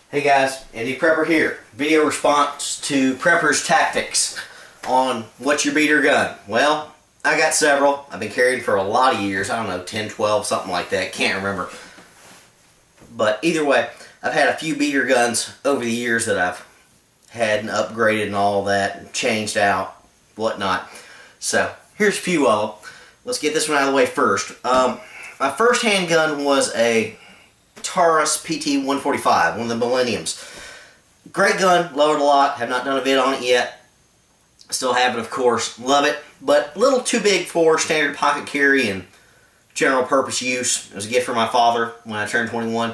Hey guys, Andy Prepper here. Video response to PreppersTactics on what's your beater gun. Well, I got several. I've been carrying for a lot of years. I don't know, 10, 12, something like that. Can't remember. But either way, I've had a few beater guns over the years that I've had and upgraded and all that, and changed out, whatnot. So, here's a few of them. Let's get this one out of the way first. My first handgun was a Taurus PT-145, one of the Millenniums. Great gun, love it a lot, have not done a vid on it yet. Still have it, of course, love it, but a little too big for standard pocket carry and general purpose use. It was a gift from my father when I turned 21.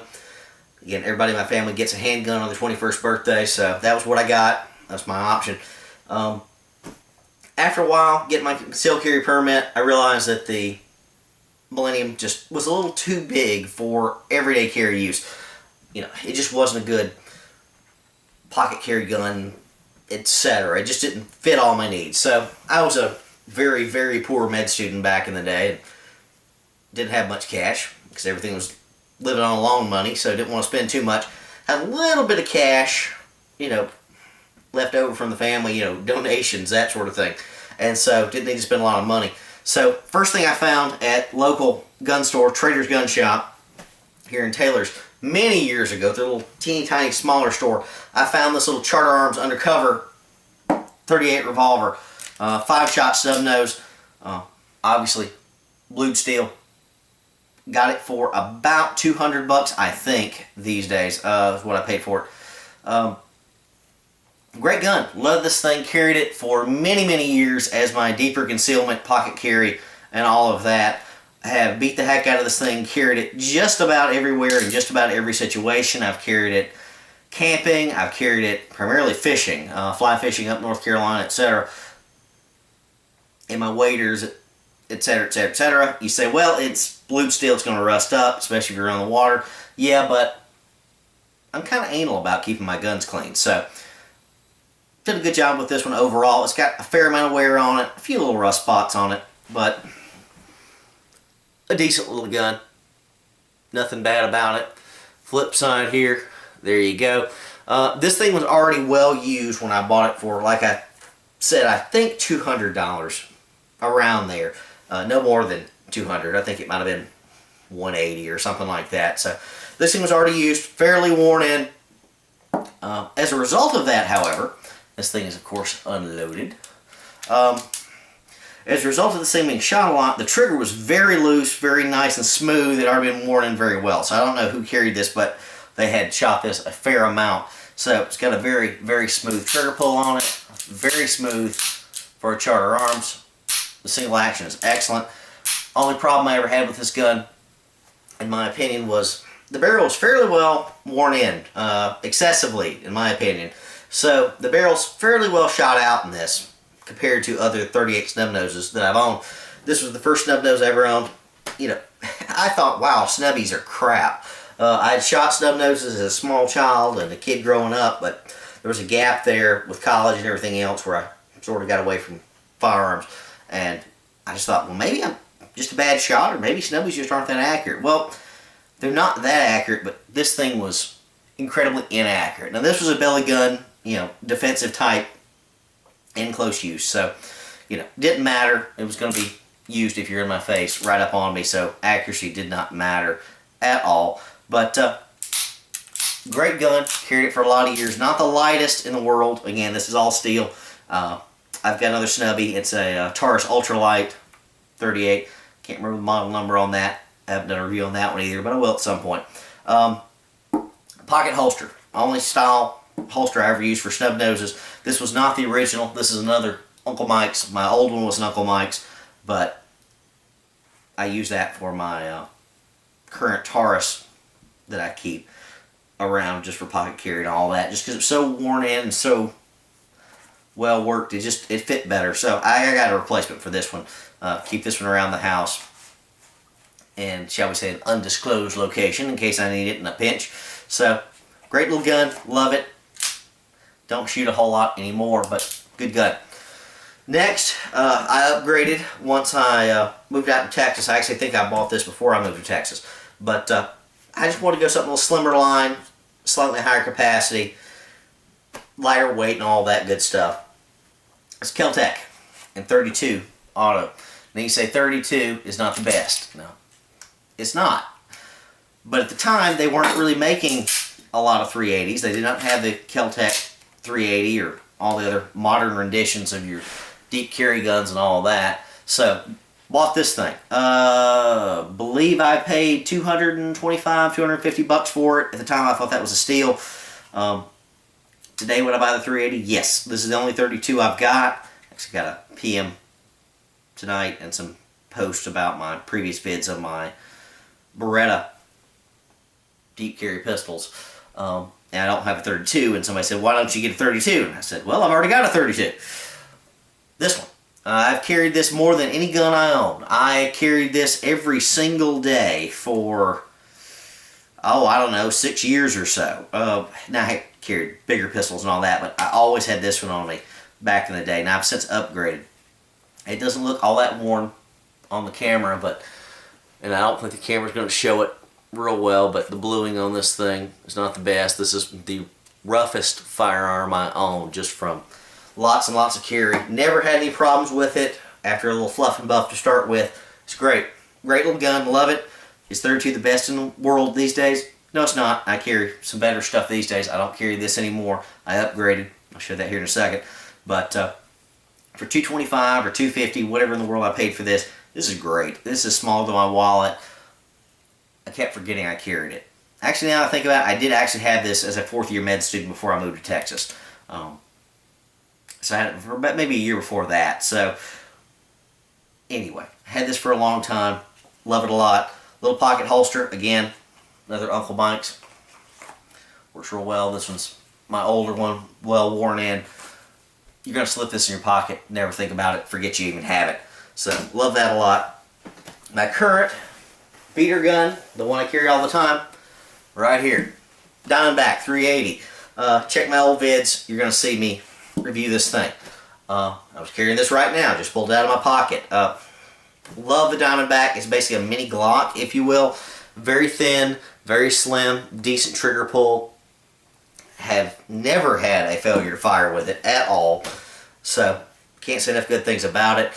Again, everybody in my family gets a handgun on their 21st birthday, so that was what I got. That's my option. After a while, getting my concealed carry permit, I realized that the Millennium just was a little too big for everyday carry use. You know, it just wasn't a good pocket carry gun, etc. It just didn't fit all my needs. So I was a very, very poor med student back in the day. And didn't have much cash because everything was living on loan money, so didn't want to spend too much. Had a little bit of cash, you know, left over from the family, you know, donations, that sort of thing. And so didn't need to spend a lot of money. So, first thing I found at local gun store, Trader's Gun Shop, here in Taylor's, many years ago, their little teeny tiny smaller store, I found this little Charter Arms undercover 38 revolver, 5-shot stub nose, obviously blued steel. Got it for about 200 bucks, I think, these days, is what I paid for it. Great gun. Love this thing. Carried it for many, many years as my deeper concealment, pocket carry, and all of that. I have beat the heck out of this thing. Carried it just about everywhere in just about every situation. I've carried it camping. I've carried it primarily fishing, fly fishing up North Carolina, etc. In my waders, etc., etc., etc. You say, well, it's blued steel. It's going to rust up, especially if you're on the water. Yeah, but I'm kind of anal about keeping my guns clean, so did a good job with this one overall. It's got a fair amount of wear on it, a few little rust spots on it, but a decent little gun. Nothing bad about it. Flip side here, there you go. This thing was already well used when I bought it for, like I said, I think $200, around there. No more than $200. I think it might have been $180 or something like that. So this thing was already used, fairly worn in. As a result of that, however, this thing is, of course, unloaded. As a result of this thing being shot a lot, the trigger was very loose, very nice and smooth. It had already been worn in very well. So I don't know who carried this, but they had shot this a fair amount. So it's got a very, very smooth trigger pull on it. Very smooth for a Charter Arms. The single action is excellent. Only problem I ever had with this gun, in my opinion, was the barrel was fairly well worn in. Excessively, in my opinion. So the barrel's fairly well shot out in this compared to other 38 snub noses that I've owned. This was the first snub nose I ever owned. You know, I thought, wow, snubbies are crap. I had shot snub noses as a small child and a kid growing up, but there was a gap there with college and everything else where I sort of got away from firearms. And I just thought, well, maybe I'm just a bad shot, or maybe snubbies just aren't that accurate. Well, they're not that accurate, but this thing was incredibly inaccurate. Now, this was a belly gun, you know, defensive type in close use. So, you know, didn't matter. It was going to be used if you're in my face, right up on me. So accuracy did not matter at all. But great gun. Carried it for a lot of years. Not the lightest in the world. Again, this is all steel. I've got another snubby. It's a Taurus Ultralight 38. Can't remember the model number on that. I haven't done a review on that one either, but I will at some point. Pocket holster. Only style holster I ever used for snub noses. This was not the original. This is another Uncle Mike's. My old one was an Uncle Mike's, but I use that for my current Taurus that I keep around just for pocket carry and all that, just because it's so worn in and so well worked. It fit better. So I got a replacement for this one. Keep this one around the house in, shall we say, an undisclosed location in case I need it in a pinch. So great little gun. Love it. Don't shoot a whole lot anymore, but good gun. Next, I upgraded once I moved out to Texas. I actually think I bought this before I moved to Texas. But I just wanted to go something a little slimmer line, slightly higher capacity, lighter weight, and all that good stuff. It's Kel-Tec and 32 auto. Now you say 32 is not the best. No, it's not. But at the time, they weren't really making a lot of 380s. They did not have the Kel-Tec 380 or all the other modern renditions of your deep carry guns and all that. So, bought this thing. Believe I paid $225, $250 for it. At the time, I thought that was a steal. Today, would I buy the 380? Yes. This is the only 32 I've got. Actually got a PM tonight and some posts about my previous vids of my Beretta deep carry pistols. And I don't have a 32, and somebody said, why don't you get a 32? And I said, well, I've already got a 32. This one. I've carried this more than any gun I own. I carried this every single day for, I don't know, 6 years or so. Now, I carried bigger pistols and all that, but I always had this one on me back in the day. Now, I've since upgraded. It doesn't look all that worn on the camera, and I don't think the camera's going to show it real well, but the bluing on this thing is not the best. This is the roughest firearm I own, just from lots and lots of carry. Never had any problems with it after a little fluff and buff to start with. It's great. Great little gun. Love it. Is 32 the best in the world these days? No, it's not. I carry some better stuff these days. I don't carry this anymore. I upgraded. I'll show that here in a second. But for $225 or $250, whatever in the world I paid for this, this is great. This is small to my wallet. I kept forgetting I carried it. Actually, now that I think about it, I did actually have this as a fourth-year med student before I moved to Texas. So I had it for about maybe a year before that. So anyway, I had this for a long time. Love it a lot. Little pocket holster. Again, another Uncle Mike's. Works real well. This one's my older one, well worn in. You're going to slip this in your pocket. Never think about it. Forget you even have it. So love that a lot. My current beater gun, the one I carry all the time, right here. Diamondback 380. Check my old vids. You're going to see me review this thing. I was carrying this right now. Just pulled it out of my pocket. Love the Diamondback. It's basically a mini Glock, if you will. Very thin, very slim, decent trigger pull. Have never had a failure to fire with it at all. So, can't say enough good things about it.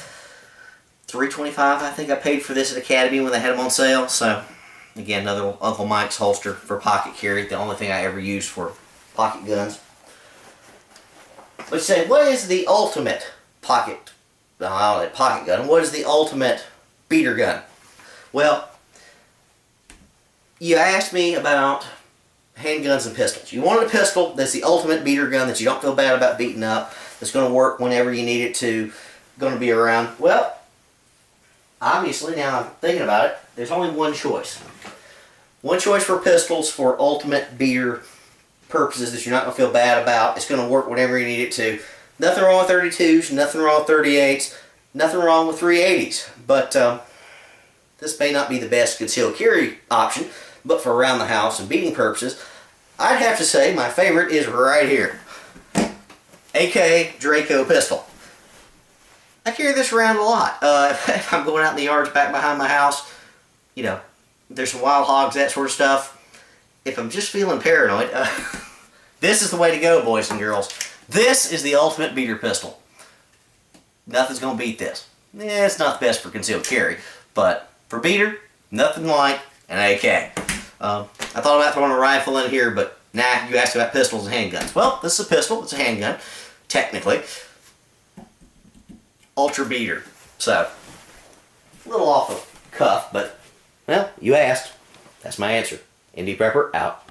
$325 I think I paid for this at Academy when they had them on sale. So, again, another Uncle Mike's holster for pocket carry. The only thing I ever used for pocket guns. Let's say, what is the ultimate pocket gun? What is the ultimate beater gun? Well, you asked me about handguns and pistols. You wanted a pistol that's the ultimate beater gun that you don't feel bad about beating up, that's going to work whenever you need it to, going to be around. Well, obviously, now I'm thinking about it, there's only one choice. One choice for pistols for ultimate beater purposes that you're not going to feel bad about. It's going to work whenever you need it to. Nothing wrong with 32s, nothing wrong with 38s, nothing wrong with 380s. But this may not be the best concealed carry option, but for around the house and beating purposes, I'd have to say my favorite is right here. AK Draco pistol. I carry this around a lot. If I'm going out in the yards back behind my house, you know, there's some wild hogs, that sort of stuff. If I'm just feeling paranoid, this is the way to go, boys and girls. This is the ultimate beater pistol. Nothing's going to beat this. It's not the best for concealed carry, but for beater, nothing like an AK. I thought about throwing a rifle in here, but nah, you asked about pistols and handguns. Well, this is a pistol. It's a handgun, technically. Ultra beater. So, a little off the cuff, but, well, you asked. That's my answer. Indie Prepper, out.